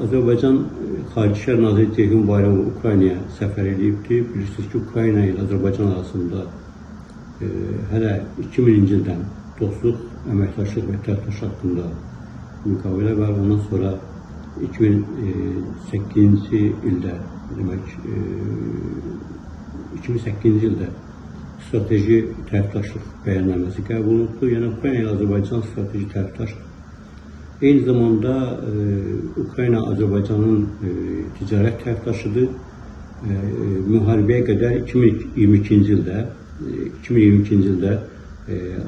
Azərbaycan Xarici İşlər Naziri Ceyhun Bayramov Ukraynaya səfər edibdir. Bilirsiniz ki, Ukrayna ilə Azərbaycan arasında hələ 2000-ci ildən dostluq, əməkdaşlıq və tərəfdaşlıq haqqında müqavilə var. Ondan sonra 2008-ci ildə, demək 2008-ci ildə strateji tərəfdaşlıq bəyannaməsi qəbul olundu. Yəni Ukrayna ilə Azərbaycan strateji tərəfdaşdır. Eyni zamanda Ukrayna Azərbaycanın ticarət tərəfdaşıdır. Müharibəyə qədər 2022-ci ildə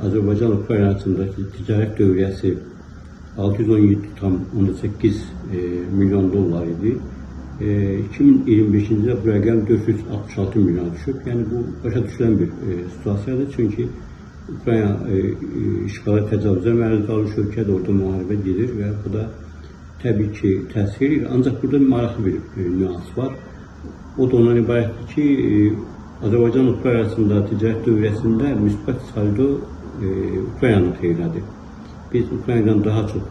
Azərbaycan-Ukrayna arasındakı ticarət dövriyyəsi 617,8 milyon dollar idi. 2025-ci ildə bu rəqəm 466 milyona düşüb. Yəni bu başa düşülən bir situasiyadır. Çünki Ukrayna işğala təcavüzə məruz qalmış ölkədir, orada müharibə gedir və bu da təbii ki təsir edir. Ancaq burada maraqlı bir nüans var. O da ondan ibarətdir ki, Azərbaycan-Ukrayna arasında ticarət dövriyyəsində müsbət saldo Ukraynanın xeyrinədir. Biz Ukraynadan daha çox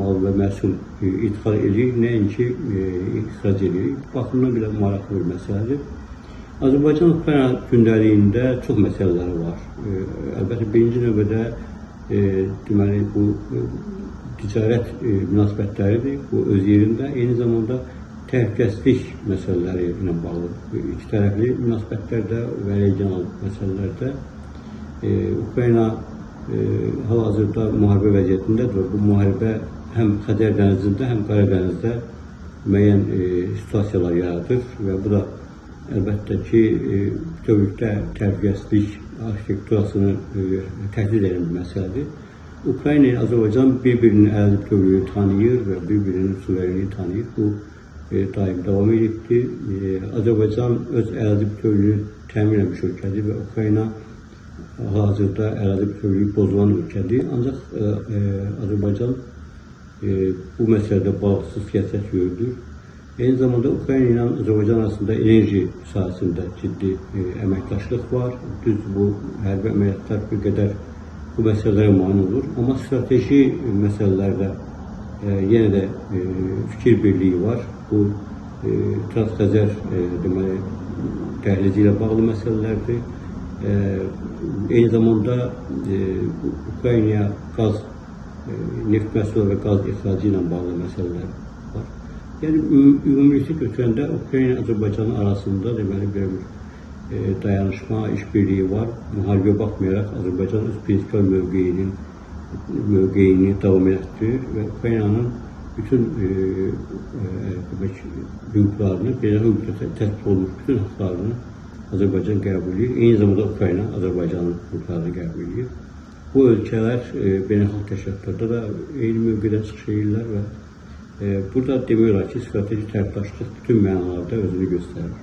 mal və məhsul ixrac edirik, nəinki ixrac edirik. Bu baxımdan belə maraqlı bir məsələdir. Azərbaycan-Ukrayna gündəliyində çox məsələləri var. Əlbəttə, birinci növbədə deməli, bu ticarət münasibətləridir. Bu öz yerində, eyni zamanda təhlükəsizlik məsələləri ilə bağlı. İki tərəfli münasibətlərdə və regional məsələlərdə Ukrayna hal-hazırda müharibə vəziyyətindədir. Bu müharibə həm Xəzər dənizində, həm Qara dənizdə müəyyən situasiyalar yaradır və bu da əlbəttə ki, bütövlükdə təhlükəsizlik arxitekturasını təhdid edən bir məsələdir. Ukrayna ilə Azərbaycan bir-birinin ərazi bütövlüyünü tanıyır və bir-birinin suverenliğini tanıyır. Bu daim davam edibdir. Azərbaycan öz ərazi bütövlüyünü təmin etmiş ölkədir və Ukrayna hal-hazırda ərazi bütövlüyü pozulan ölkədir. Ancaq Azərbaycan bu məsələdə bağımsız siyasət yürüdür. Eyni zamanda Ukrayna ilə Azərbaycan arasında enerji sahəsində ciddi əməkdaşlıq var. Düz bu hərbi əməliyyatlar bir qədər bu məsələlərə mane olur. Amma strateji məsələlərdə yenə də fikir birliyi var. Bu Trans-Xəzər deməli dəhlizi ilə bağlı məsələlərdir. Eyni zamanda Ukraynaya qaz, neft məhsulları və qaz ixracı ilə bağlı məsələlər var. Yəni, ümumilikdə götürəndə Ukrayna ilə Azərbaycanın arasında deməli bir dayanışma, işbirliyi var. Müharibə baxmayaraq Azərbaycan öz prinsipial mövqeyini davam etdirir və Ukraynanın bütün hüquqlarını, beynəlxalq hüquqda təsbit olunmuş bütün hüquqlarını Azərbaycan qəbul edir. Eyni zamanda Ukrayna Azərbaycanın hüquqlarını qəbul edir. Bu ölkələr beynəlxalq təşkilatlarda da eyni mövqedən çıxış edirlər və burada demək olar ki, strateji tərəfdaşlıq bütün mənalarda özünü göstərir.